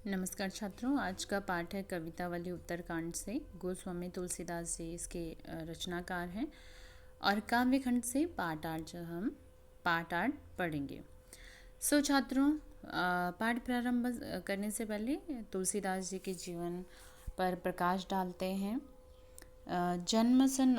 नमस्कार छात्रों, आज का पाठ है कवितावली उत्तरकांड से। गोस्वामी तुलसीदास जी इसके रचनाकार हैं और काव्यखंड से पाठ आठ पढ़ेंगे। छात्रों, पाठ प्रारंभ करने से पहले तुलसीदास जी के जीवन पर प्रकाश डालते हैं। जन्म सन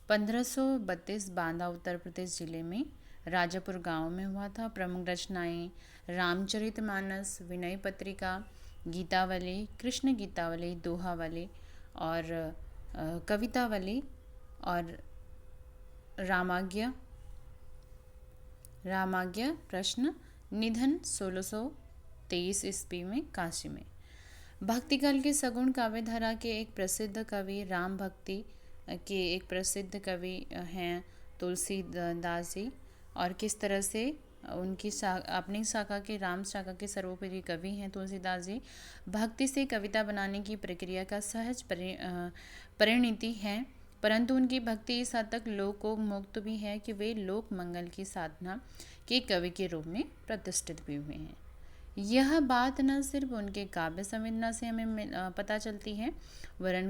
1532 बांदा उत्तर प्रदेश जिले में राजापुर गांव में हुआ था। प्रमुख रचनाएं रामचरितमानस, विनय पत्रिका, गीतावली, कृष्ण गीतावली, दोहावली और कवितावली और रामाज्ञा प्रश्न। निधन 1623 ईस्वी में काशी में। भक्तिकाल के सगुण काव्यधारा के एक प्रसिद्ध कवि, राम भक्ति के एक प्रसिद्ध कवि हैं तुलसीदास जी। और किस तरह से उनकी अपनी शाखा के राम शाखा के सर्वोपरि कवि हैं तुलसीदास जी। भक्ति से कविता बनाने की प्रक्रिया का सहज परिणति है, परंतु उनकी भक्ति इस हद तक लोकोन्मुक्त भी है कि वे लोक मंगल की साधना के कवि के रूप में प्रतिष्ठित भी हुए हैं। यह बात न सिर्फ उनके काव्य संवेदना से हमें पता चलती है, वरन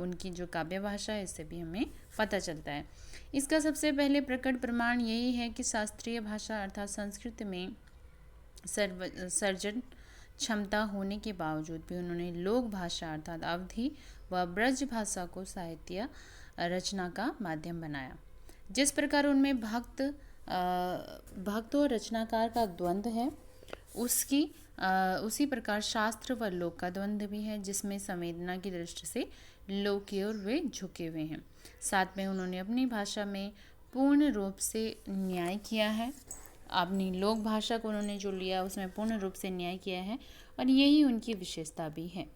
उनकी जो काव्य भाषा है इससे भी हमें पता चलता है। इसका सबसे पहले प्रकट प्रमाण यही है कि शास्त्रीय भाषा अर्थात संस्कृत में सर्जन क्षमता होने के बावजूद भी उन्होंने लोक भाषा अर्थात अवधी व ब्रज भाषा को साहित्य रचना का माध्यम बनाया। जिस प्रकार उनमें भक्त और रचनाकार का द्वंद्व है, उसी प्रकार शास्त्र व लोक का द्वंद्व भी है, जिसमें संवेदना की दृष्टि से लोक की ओर वे झुके हुए हैं। साथ में उन्होंने अपनी भाषा में पूर्ण रूप से न्याय किया है। अपनी लोक भाषा को उन्होंने जो लिया उसमें पूर्ण रूप से न्याय किया है और यही उनकी विशेषता भी है।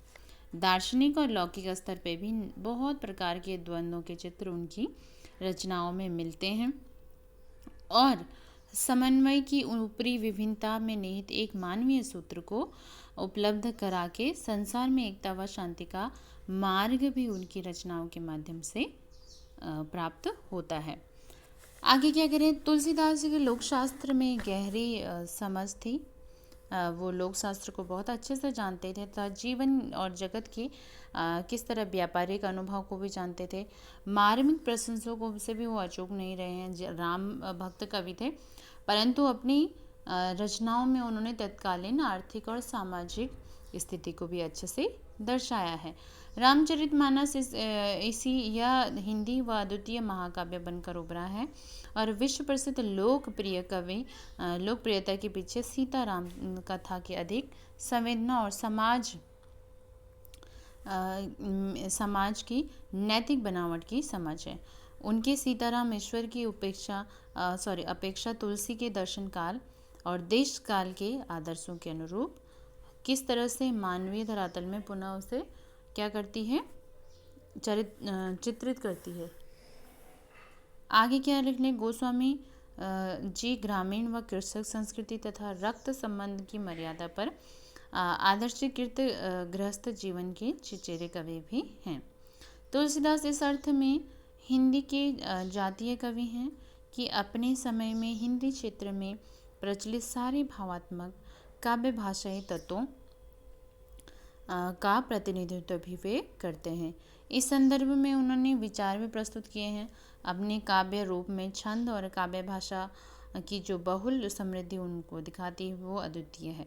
दार्शनिक और लौकिक स्तर पे भी बहुत प्रकार के द्वंद्वों के चित्र उनकी रचनाओं में मिलते हैं और समन्वय की ऊपरी विभिन्नता में निहित एक मानवीय सूत्र को उपलब्ध करा के संसार में एकता व शांति का मार्ग भी उनकी रचनाओं के माध्यम से प्राप्त होता है। आगे क्या करें, तुलसीदास जी के लोकशास्त्र में गहरी समझ थी। वो लोक शास्त्र को बहुत अच्छे से जानते थे तथा जीवन और जगत की किस तरह व्यापारिक अनुभव को भी जानते थे। मार्मिक प्रशंसों को से भी वो अचूक नहीं रहे हैं। राम भक्त कवि थे, परंतु अपनी रचनाओं में उन्होंने तत्कालीन आर्थिक और सामाजिक स्थिति को भी अच्छे से दर्शाया है। रामचरितमानस यह हिंदी व अद्वितीय महाकाव्य बनकर उभरा है और विश्व प्रसिद्ध लोकप्रियता के पीछे सीताराम कथा की अधिक संवेदना और समाज की नैतिक बनावट की समझ है। उनके सीताराम ईश्वर की अपेक्षा तुलसी के दर्शन काल और देश काल के आदर्शों के अनुरूप किस तरह से मानवीय धरातल में पुनः उसे क्या करती है, चित्रित करती है। आगे क्या लिखने, गोस्वामी जी ग्रामीण व कृषक संस्कृति तथा रक्त संबंध की मर्यादा पर आदर्शीकृत गृहस्थ जीवन के चिचेरे कवि भी हैं। तुलसीदास इस अर्थ में हिंदी के जातीय कवि हैं कि अपने समय में हिंदी क्षेत्र में प्रचलित सारे भावात्मक काव्य भाषाई तत्वों का प्रतिनिधित्व भी वे करते हैं। इस संदर्भ में उन्होंने विचार भी प्रस्तुत किए हैं। अपने काव्य रूप में छंद और काव्य भाषा की जो बहुल समृद्धि उनको दिखाती है वो अद्वितीय है।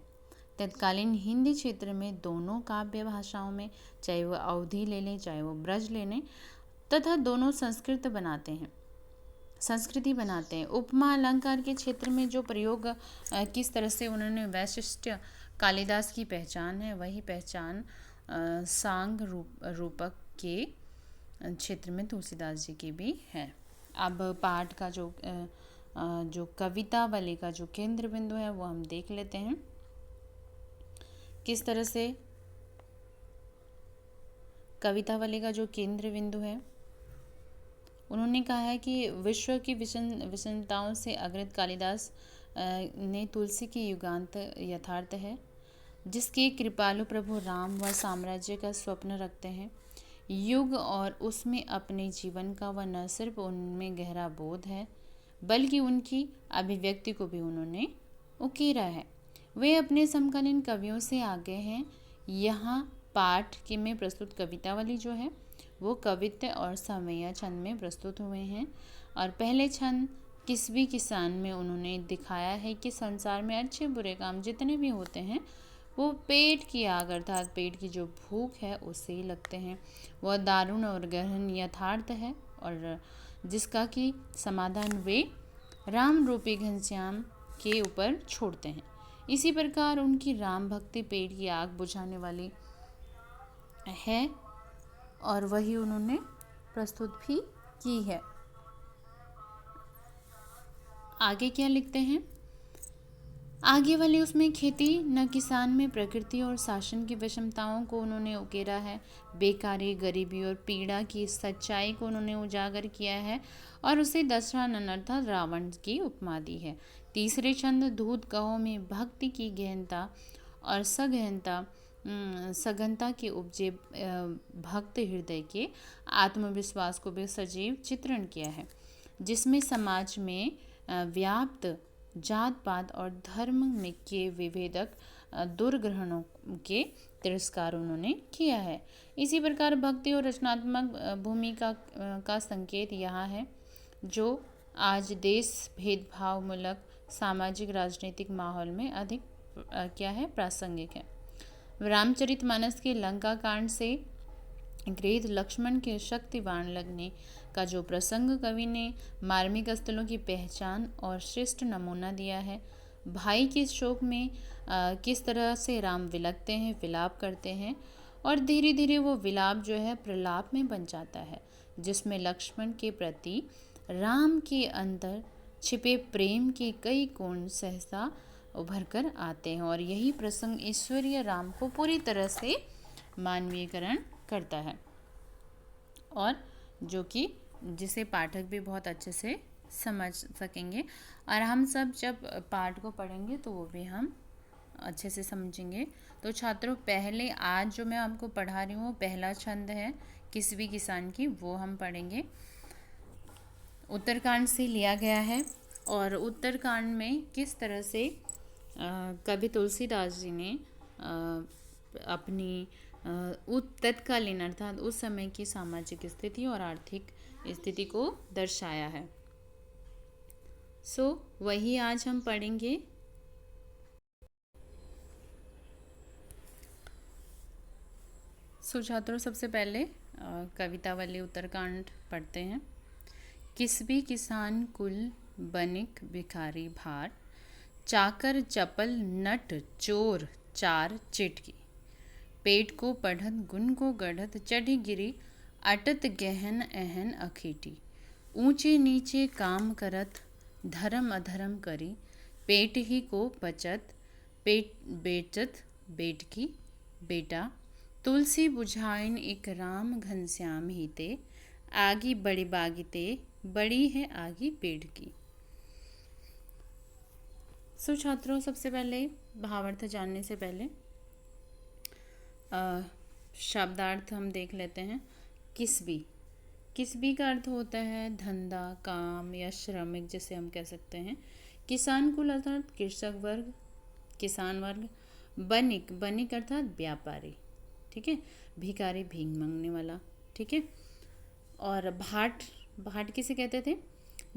तत्कालीन हिंदी क्षेत्र में दोनों काव्य भाषाओं में, चाहे वो अवधी ले लें चाहे वो ब्रज ले लें, तथा दोनों संस्कृति बनाते हैं। उपमा अलंकार के क्षेत्र में जो प्रयोग किस तरह से उन्होंने वैशिष्ट्य कालिदास की पहचान है, वही पहचान सांग रूपक के क्षेत्र में तुलसीदास जी की भी है। अब पाठ का जो कवितावली का जो केंद्र बिंदु है वो हम देख लेते हैं किस तरह से कवितावली का जो केंद्र बिंदु है। उन्होंने कहा है कि विश्व की विषमताओं से अग्रत कालिदास ने तुलसी की युगांत यथार्थ है, जिसके कृपालु प्रभु राम व साम्राज्य का स्वप्न रखते हैं। युग और उसमें अपने जीवन का वह न सिर्फ उनमें गहरा बोध है, बल्कि उनकी अभिव्यक्ति को भी उन्होंने उकेरा है। वे अपने समकालीन कवियों से आगे हैं। यहाँ पाठ के में प्रस्तुत कवितावली जो है वो कवित्त और समैया छंद में प्रस्तुत हुए हैं। और पहले छंद किसवी किसान में उन्होंने दिखाया है कि संसार में अच्छे बुरे काम जितने भी होते हैं वो पेट की आग अर्थात पेट की जो भूख है उससे ही लगते हैं। वह दारुण और गहन यथार्थ है और जिसका कि समाधान वे राम रूपी घनश्याम के ऊपर छोड़ते हैं। इसी प्रकार उनकी राम भक्ति पेट की आग बुझाने वाली है और वही उन्होंने प्रस्तुत भी की है। आगे क्या लिखते हैं? आगे वाले उसमें खेती न किसान में प्रकृति और शासन की विषमताओं को उन्होंने उकेरा है। बेकारी, गरीबी और पीड़ा की सच्चाई को उन्होंने उजागर किया है और उसे दशरथन अर्थात रावण की उपमा दी है। तीसरे छंद दूध कहो में भक्ति की गहनता और सघनता के उपजे भक्त हृदय के आत्मविश्वास को भी सजीव चित्रण किया है, जिसमें समाज में व्याप्त जात पात और धर्म में के विभेदक दुर्ग्रहणों के तिरस्कार उन्होंने किया है। इसी प्रकार भक्ति और रचनात्मक भूमिका का संकेत यहाँ है, जो आज देश भेदभाव मूलक सामाजिक राजनीतिक माहौल में अधिक क्या है प्रासंगिक है। रामचरितमानस के लंका कांड से गृहीत लक्ष्मण के शक्तिवान लगने का जो प्रसंग कवि ने मार्मिक स्थलों की पहचान और श्रेष्ठ नमूना दिया है। भाई के शोक में किस तरह से राम विलखते हैं, विलाप करते हैं और धीरे धीरे वो विलाप जो है प्रलाप में बन जाता है, जिसमें लक्ष्मण के प्रति राम के अंदर छिपे प्रेम के कई कोण सहसा उभर कर आते हैं और यही प्रसंग ईश्वरीय राम को पूरी तरह से मानवीयकरण करता है और जो कि जिसे पाठक भी बहुत अच्छे से समझ सकेंगे और हम सब जब पाठ को पढ़ेंगे तो वो भी हम अच्छे से समझेंगे। तो छात्रों, पहले आज जो मैं आपको पढ़ा रही हूँ पहला छंद है किसवी किसान की, वो हम पढ़ेंगे। उत्तरकांड से लिया गया है और उत्तरकांड में किस तरह से कवि तुलसीदास जी ने अपनी तत्कालीन अर्थात उस समय की सामाजिक स्थिति और आर्थिक स्थिति को दर्शाया है। वही आज हम पढ़ेंगे। छात्रों, सबसे पहले कविता वाले उत्तरकांड पढ़ते हैं। किसवी किसान कुल बनिक भिखारी भार, चाकर चपल नट चोर चार चिटकी, पेट को पढ़त गुण को गढ़त चढ़ी गिरी, अटत गहन एहन अखेटी, ऊंचे नीचे काम करत धर्म अधर्म करी, पेट ही को पचत पेट बेचत बेट की बेटा, तुलसी बुझाइन एक राम घनश्याम हीते, आगी बड़ी बागिते बड़ी है आगी पेड़ की। छात्रों, सबसे पहले भावार्थ जानने से पहले शब्दार्थ हम देख लेते हैं। किसवी, किसवी का अर्थ होता है धंधा, काम या श्रमिक, जिसे हम कह सकते हैं। किसान कुल अर्थात कृषक वर्ग, किसान वर्ग। बनिक, बनिक अर्थात व्यापारी, ठीक है। भिखारी, भीख मांगने वाला, ठीक है। और भाट, भाट किसे कहते थे?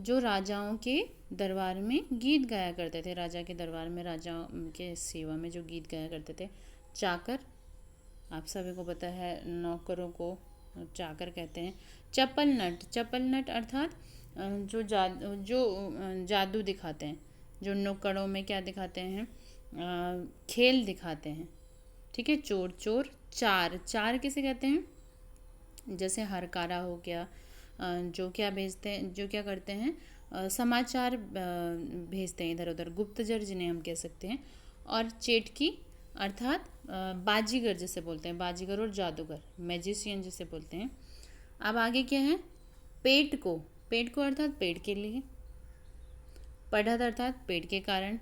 जो राजाओं के दरबार में गीत गाया करते थे, राजा के दरबार में राजा के सेवा में जो गीत गाया करते थे। चाकर, आप सभी को पता है नौकरों को चाकर कहते हैं। चपल नट, चपल नट अर्थात जो जादू दिखाते हैं, जो नुक्कड़ों में क्या दिखाते हैं, खेल दिखाते हैं, ठीक है। चोर, चोर। चार, चार किसे कहते हैं? जैसे हरकारा हो गया, जो क्या भेजते हैं, जो क्या करते हैं, समाचार भेजते हैं इधर उधर, गुप्तचर जिन्हें हम कह सकते हैं। और चेटकी अर्थात बाजीगर जिसे बोलते हैं, बाजीगर और जादूगर, मैजिशियन जिसे बोलते हैं। अब आगे क्या है? पेट को, पेट को अर्थात पेट के लिए। पढ़त अर्थात पेट के कारण।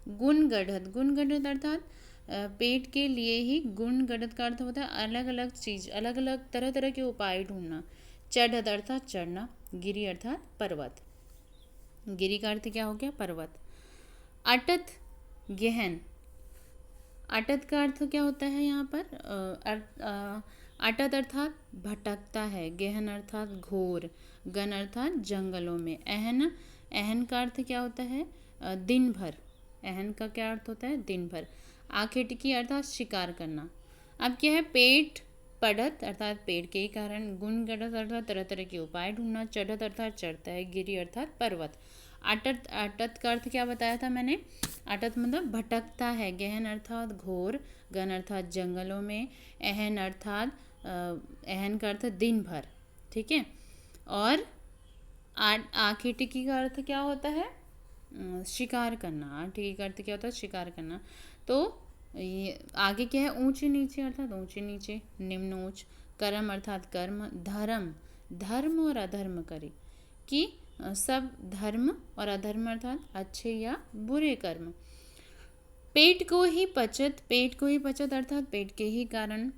गुण गढ़त, गुण गढ़त अर्थात पेट के लिए ही। गुण गढ़त का अर्थ होता है अलग अलग चीज, अलग अलग तरह तरह के उपाय ढूंढना। चढ़त अर्थात चढ़ना। गिरी अर्थात पर्वत, गिरी का अर्थ क्या हो गया? पर्वत। अटत गहन, अटत का अर्थ क्या होता है यहाँ पर? अटत अर्थात भटकता है, गहन अर्थात घोर, गन अर्थात जंगलों में, अहन, अहन का अर्थ क्या होता है? दिन भर। अहन का क्या अर्थ होता है? दिन भर। आखेटिकी अर्थात शिकार करना। अब क्या है? पेट पढ़त अर्थात पेट के ही कारण, गुण गढ़त अर्थात तरह तरह के उपाय ढूंढना, चढ़त अर्थात चढ़ता है, गिरी अर्थात पर्वत। अटत, अटत का अर्थ क्या बताया था मैंने? अटत मतलब भटकता है, गहन अर्थात घोर, गन अर्थात जंगलों में, अहन अर्थात अहन का अर्थ दिन भर, ठीक है। और आखेटिकी का अर्थ क्या होता है? शिकार करना। आखेटिकी का अर्थ क्या होता है? शिकार करना। तो ये आगे क्या है? ऊंचे नीचे अर्थात ऊंचे नीचे, निम्न उच्च, कर्म अर्थात कर्म, धर्म, धर्म और अधर्म करे, कि सब धर्म और अधर्म अर्थात अच्छे या बुरे कर्म। पेट को ही पचत, पेट को ही पचत अर्थात पेट के ही कारण,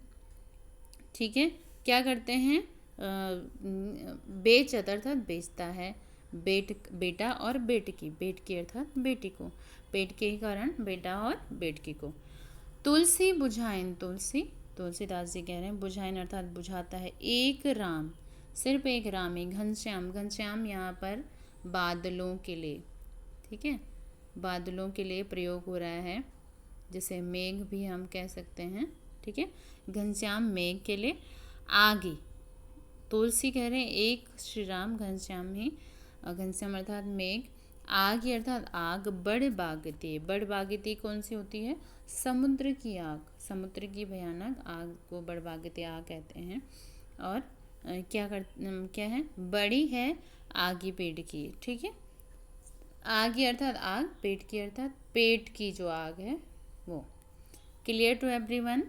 ठीक है। क्या करते हैं? बेचत अर्थात बेचता है, बेटा और बेटकी, बेटकी अर्थात बेटी को, पेट के ही कारण बेटा और बेटकी को। तुलसी बुझाइन, तुलसी, तुलसीदास जी कह रहे हैं बुझाइन अर्थात बुझाता है, एक राम, सिर्फ एक राम ही, घनश्याम, घनश्याम यहाँ पर बादलों के लिए, ठीक है, बादलों के लिए प्रयोग हो रहा है, जिसे मेघ भी हम कह सकते हैं, ठीक है। घनश्याम मेघ के लिए। आगे तुलसी कह रहे हैं एक श्री राम, घनश्याम ही, घनश्याम अर्थात मेघ, आग अर्थात आग, बड़ बागती, बड़ बागती कौन सी होती है? समुद्र की आग, समुद्र की भयानक आग को बड़ बागती आग कहते हैं। और क्या है? बड़ी है आगी पेट की, ठीक है। आगी अर्थात आग, पेट की अर्थात पेट की जो आग है वो। Clear to everyone?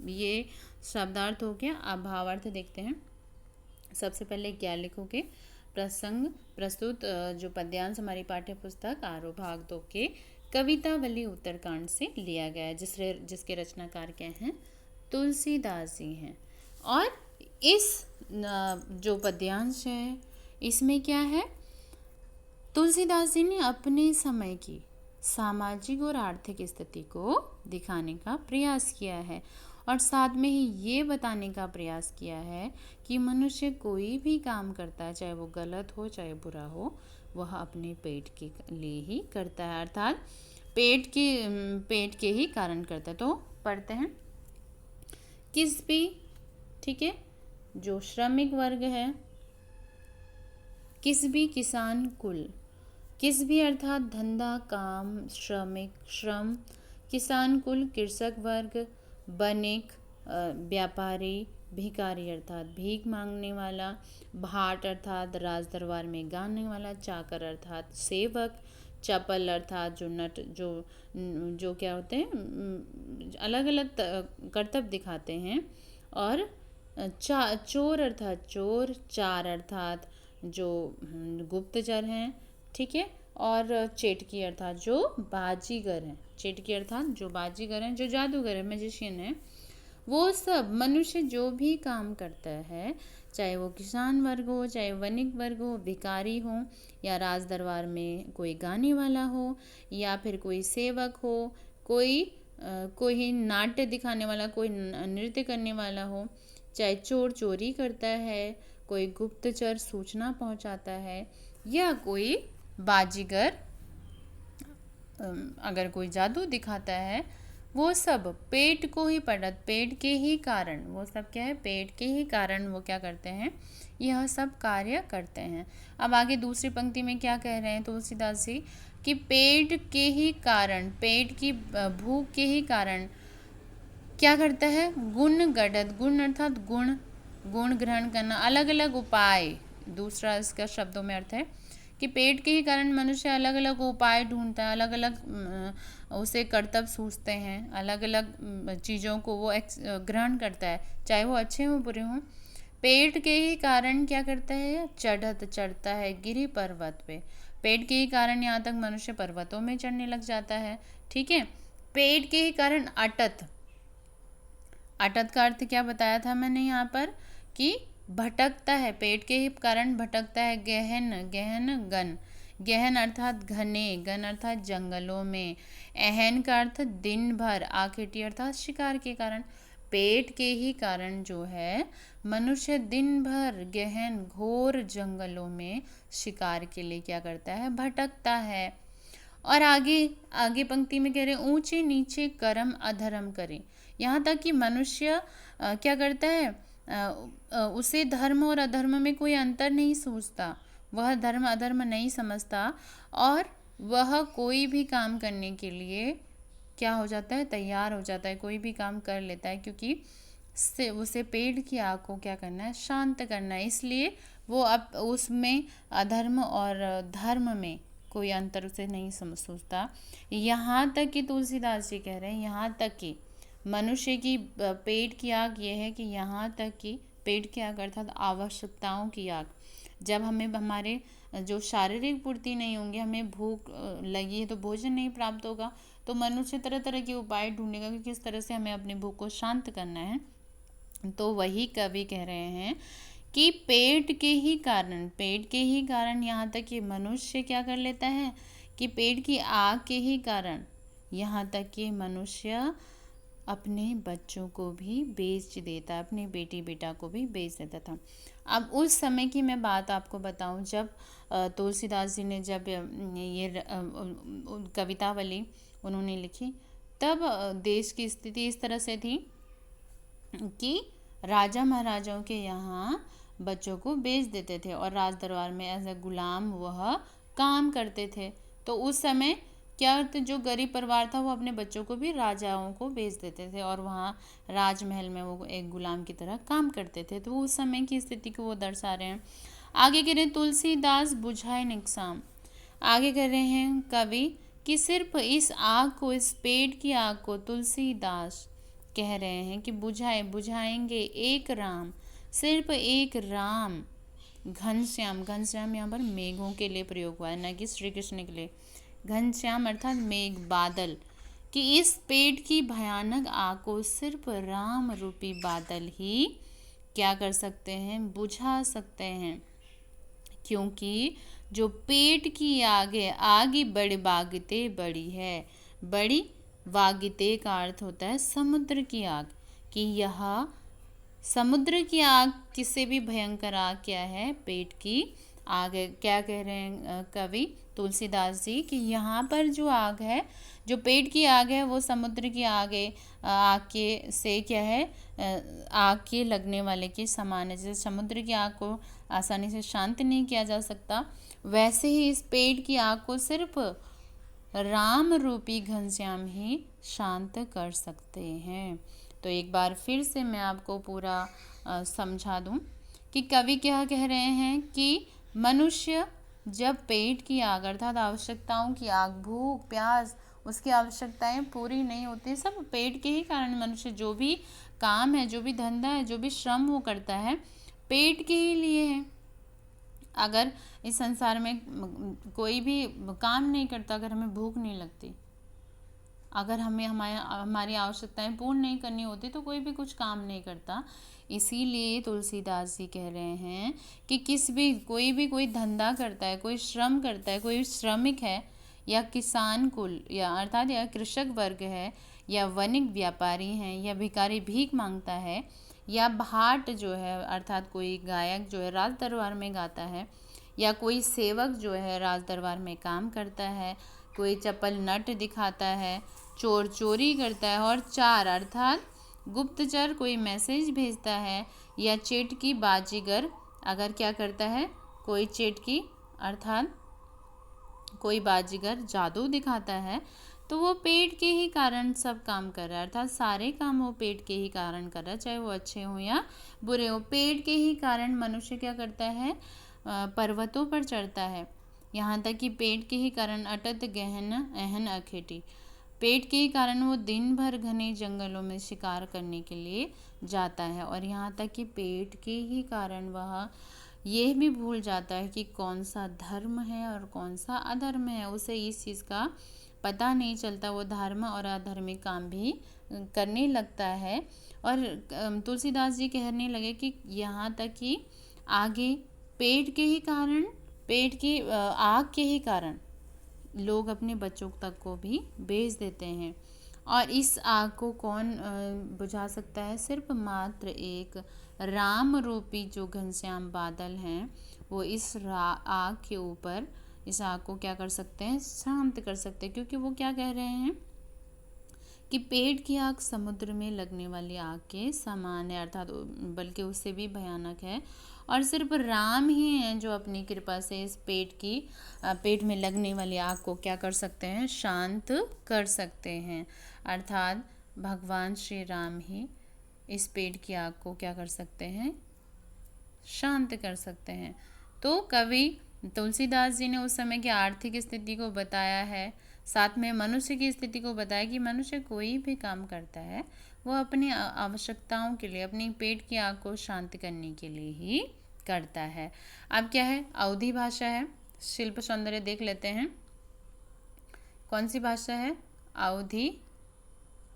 ये शब्दार्थ हो गया। अब भावार्थ देखते हैं। सबसे पहले क्या लिखोगे? प्रसंग प्रस्तुत जो पद्यांश हमारी पाठ्य पुस्तक आरोह भाग 2 के कवितावली उत्तरकांड से लिया गया है, जिसके रचनाकार क्या हैं? तुलसीदास जी हैं। और इस जो पद्यांश है इसमें क्या है? तुलसीदास जी ने अपने समय की सामाजिक और आर्थिक स्थिति को दिखाने का प्रयास किया है, और साथ में ही ये बताने का प्रयास किया है कि मनुष्य कोई भी काम करता है, चाहे वो गलत हो चाहे बुरा हो, वह अपने पेट के लिए ही करता है, अर्थात पेट के ही कारण करता है। तो पढ़ते हैं। किस भी, ठीक है, जो श्रमिक वर्ग है, किस भी किसान कुल, किस भी अर्थात धंधा, काम, श्रमिक, श्रम, किसान कुल, कृषक वर्ग, बनिक, व्यापारी, भिखारी अर्थात भीख मांगने वाला, भाट अर्थात राज दरबार में गाने वाला, चाकर अर्थात सेवक, चपल अर्थात जो नट जो क्या होते हैं, अलग अलग कर्तव्य दिखाते हैं, और चोर अर्थात चोर, चार अर्थात जो गुप्तचर हैं, ठीक है, और चेटकी अर्थात जो बाजीगर हैं, चेटकी अर्थात जो बाजीगर हैं, जो जादूगर है, मैजिशियन है, वो सब मनुष्य जो भी काम करता है, चाहे वो किसान वर्ग हो, चाहे वणिक वर्ग हो, भिखारी हो, या राज दरबार में कोई गाने वाला हो, या फिर कोई सेवक हो, कोई नाट्य दिखाने वाला, कोई नृत्य करने वाला हो, चाहे चोर चोरी करता है, कोई गुप्तचर सूचना पहुंचाता है, या कोई बाजीगर अगर कोई जादू दिखाता है, वो सब पेट को ही पढ़त, पेट के ही कारण, वो सब क्या है? पेट के ही कारण वो क्या करते हैं? यह सब कार्य करते हैं। अब आगे दूसरी पंक्ति में क्या कह रहे हैं तुलसीदास जी? कि पेट के ही कारण, पेट की भूख के ही कारण क्या करता है? गुण गढ़त, गुण अर्थात गुण, गुण ग्रहण करना, अलग अलग उपाय, दूसरा इसका शब्दों में अर्थ है कि पेट के ही कारण मनुष्य अलग अलग उपाय ढूंढता है, अलग अलग उसे कर्तव्य सूझते हैं, अलग अलग चीज़ों को वो ग्रहण करता है, चाहे वो अच्छे हों बुरे हों। पेट के ही कारण क्या करता है? चढ़ता है गिरी पर्वत पे, पेट के ही कारण यहाँ तक मनुष्य पर्वतों में चढ़ने लग जाता है, ठीक है। पेट के ही कारण अटत, अटत का अर्थ क्या बताया था मैंने यहाँ पर? कि भटकता है, पेट के ही कारण भटकता है, गहन, गहन गन, गहन अर्थात घने, गन अर्थात जंगलों में, अहन का अर्थ दिन भर, आखेटी अर्थात शिकार के कारण। पेट के ही कारण जो है मनुष्य दिन भर गहन घोर जंगलों में शिकार के लिए क्या करता है, भटकता है। और आगे आगे पंक्ति में कह रहे हैं ऊंचे नीचे कर्म अधर्म करे। यहाँ तक कि मनुष्य क्या करता है, उसे धर्म और अधर्म में कोई अंतर नहीं सूझता, वह धर्म अधर्म नहीं समझता और वह कोई भी काम करने के लिए क्या हो जाता है, तैयार हो जाता है, कोई भी काम कर लेता है, क्योंकि उसे पेट की आग को क्या करना है, शांत करना है। इसलिए वो अब उसमें अधर्म और धर्म में कोई अंतर उसे नहीं सूझता। यहाँ तक कि तुलसीदास जी कह रहे हैं, यहाँ तक कि मनुष्य की पेट की आग ये है कि यहाँ तक कि पेट की आग अर्थात आवश्यकताओं की आग, जब हमें हमारे जो शारीरिक पूर्ति नहीं होंगे, हमें भूख लगी है तो भोजन नहीं प्राप्त होगा, तो मनुष्य तरह तरह के उपाय ढूंढेगा कि किस तरह से हमें अपनी भूख को शांत करना है। तो वही कवि कह रहे हैं कि पेट के ही कारण यहाँ तक कि मनुष्य क्या कर लेता है कि पेट की आग के ही कारण यहाँ तक कि मनुष्य अपने बच्चों को भी बेच देता, अपने बेटी बेटा को भी बेच देता था। अब उस समय की मैं बात आपको बताऊं, जब तुलसीदास जी ने जब ये कवितावली उन्होंने लिखी, तब देश की स्थिति इस तरह से थी कि राजा महाराजाओं के यहाँ बच्चों को बेच देते थे और राज दरबार में एज ए गुलाम वह काम करते थे। तो उस समय क्या होता, जो गरीब परिवार था वो अपने बच्चों को भी राजाओं को बेच देते थे और वहाँ राजमहल में वो एक गुलाम की तरह काम करते थे। तो उस समय की स्थिति को वो दर्शा रहे हैं। आगे कह रहे हैं तुलसीदास बुझाए निकसाम। आगे कह रहे हैं कवि कि सिर्फ इस आग को, इस पेट की आग को तुलसीदास कह रहे हैं कि बुझाएंगे एक राम, सिर्फ एक राम। घनश्याम, घनश्याम यहाँ पर मेघों के लिए प्रयोग हुआ है, न कि श्री कृष्ण के लिए। घनश्याम अर्थात मेघ, बादल, कि इस पेट की भयानक आग को सिर्फ राम रूपी बादल ही क्या कर सकते हैं, बुझा सकते हैं। क्योंकि जो पेट की आग है, आग ही बड़ी बागते बड़ी है। बड़ी वागिते का अर्थ होता है समुद्र की आग, कि यह समुद्र की आग किससे भी भयंकर आग क्या है, पेट की आग है। क्या कह रहे हैं कवि तुलसीदास जी कि यहाँ पर जो आग है, जो पेट की आग है, वो समुद्र की आग है, आग के से क्या है, आग के लगने वाले के समान है। जैसे समुद्र की आग को आसानी से शांत नहीं किया जा सकता, वैसे ही इस पेट की आग को सिर्फ राम रूपी घनश्याम ही शांत कर सकते हैं। तो एक बार फिर से मैं आपको पूरा समझा दूं कि कवि क्या कह रहे हैं कि मनुष्य जब पेट की आग अर्थात आवश्यकताओं की आग, भूख प्यास, उसकी आवश्यकताएं पूरी नहीं होती, सब पेट के ही कारण मनुष्य जो भी काम है, जो भी धंधा है, जो भी श्रम वो करता है, पेट के ही लिए है। अगर इस संसार में कोई भी काम नहीं करता, अगर हमें भूख नहीं लगती, अगर हमें हमारी आवश्यकताएं पूर्ण नहीं करनी होती, तो कोई भी कुछ काम नहीं करता। इसीलिए तुलसीदास जी कह रहे हैं कि कोई धंधा करता है, कोई श्रम करता है, कोई श्रमिक है, या किसान कुल या अर्थात या कृषक वर्ग है, या वणिक व्यापारी हैं, या भिखारी भीख मांगता है, या भाट जो है अर्थात कोई गायक जो है राज दरबार में गाता है, या कोई सेवक जो है राज दरबार में काम करता है, कोई चपल नट दिखाता है, चोर चोरी करता है, और चार अर्थात गुप्तचर कोई मैसेज भेजता है, या चेटकी बाजीगर अगर क्या करता है, कोई चेटकी अर्थात कोई बाजीगर जादू दिखाता है, तो वो पेट के ही कारण सब काम कर रहा है, अर्थात सारे काम वो पेट के ही कारण कर रहा है, चाहे वो अच्छे हो या बुरे हो। पेट के ही कारण मनुष्य क्या करता है, पर्वतों पर चढ़ता है। यहाँ तक कि पेट के ही कारण अटत गहन अहन अखेटी, पेट के ही कारण वो दिन भर घने जंगलों में शिकार करने के लिए जाता है। और यहाँ तक कि पेट के ही कारण वह ये भी भूल जाता है कि कौन सा धर्म है और कौन सा अधर्म है, उसे इस चीज़ का पता नहीं चलता, वो धर्म और अधर्मिक काम भी करने लगता है। और तुलसीदास जी कहने लगे कि यहाँ तक कि आगे पेट के ही कारण पेट की आग के ही कारण लोग अपने बच्चों तक को भी बेच देते हैं। और इस आग को कौन बुझा सकता है? सिर्फ मात्र एक राम रूपी जो घनश्याम बादल हैं, वो इस आग के ऊपर इस आग को क्या कर सकते हैं? शांत कर सकते हैं। क्योंकि वो क्या कह रहे हैं कि पेट की आग समुद्र में लगने वाली आग के समान है, अर्थात बल्कि उससे भी भयानक है। और सिर्फ राम ही हैं जो अपनी कृपा से इस पेट में लगने वाली आग को क्या कर सकते हैं? शांत कर सकते हैं। अर्थात भगवान श्री राम ही इस पेट की आग को क्या कर सकते हैं? शांत कर सकते हैं। तो कवि तुलसीदास जी ने उस समय की आर्थिक स्थिति को बताया है, साथ में मनुष्य की स्थिति को बताया कि मनुष्य कोई भी काम करता है वो अपनी आवश्यकताओं के लिए, अपनी पेट की आग को शांत करने के लिए ही करता है। अब क्या है? अवधी भाषा है। शिल्प सौंदर्य देख लेते हैं। कौन सी भाषा है? अवधी।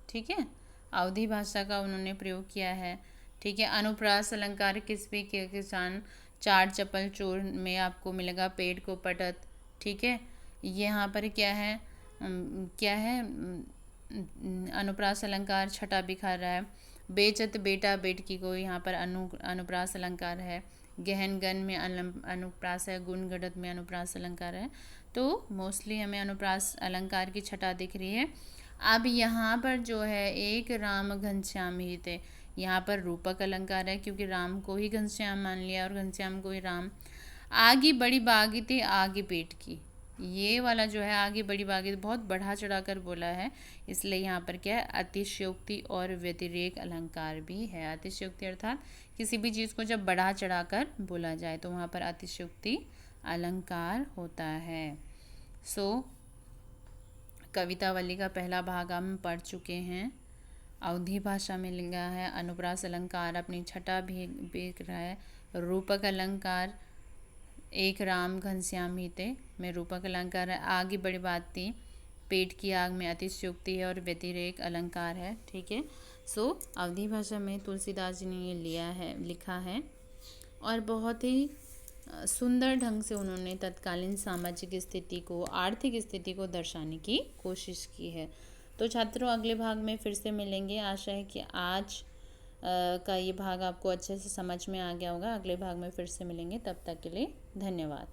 ठीक है, अवधी भाषा का उन्होंने प्रयोग किया है। ठीक है, अनुप्रास अलंकार किस भी के किसान चार चपल चोर में आपको मिलेगा पेट को पटत। ठीक है, यहाँ पर क्या है? क्या है? अनुप्रास अलंकार छठा बिखर रहा है। बेचत बेटा बेटकी को यहाँ पर अनुप्रास अलंकार है। गहन गन में अनुप्रास है, गुण गढ़त में अनुप्रास अलंकार है। तो मोस्टली हमें अनुप्रास अलंकार की छटा दिख रही है। अब यहाँ पर जो है एक राम घनश्याम ही थे, यहाँ पर रूपक अलंकार है क्योंकि राम को ही घनश्याम मान लिया और घनश्याम को ही राम। आगे बड़ी बागी थी आगे पेट की, ये वाला जो है आगे बड़ी बागी बहुत बढ़ा चढ़ा कर बोला है, इसलिए यहाँ पर क्या है? अतिशयोक्ति और व्यतिरेक अलंकार भी है। अतिशयोक्ति अर्थात किसी भी चीज़ को जब बढ़ा चढ़ा कर बोला जाए तो वहाँ पर अतिशयोक्ति अलंकार होता है। सो कवितावली का पहला भाग हम पढ़ चुके हैं। अवधी भाषा में लिखा है। अनुप्रास अलंकार अपनी छटा भी बिक रहा है। रूपक अलंकार एक राम घनश्याम ही थे में रूपक अलंकार है। आगे बड़ी बात थी, पेट की आग में अतिशयोक्ति है और व्यतिरेक अलंकार है। ठीक है, सो अवधी भाषा में तुलसीदास जी ने ये लिखा है और बहुत ही सुंदर ढंग से उन्होंने तत्कालीन सामाजिक स्थिति को, आर्थिक स्थिति को दर्शाने की कोशिश की है। तो छात्रों अगले भाग में फिर से मिलेंगे। आशा है कि आज का ये भाग आपको अच्छे से समझ में आ गया होगा। अगले भाग में फिर से मिलेंगे, तब तक के लिए धन्यवाद।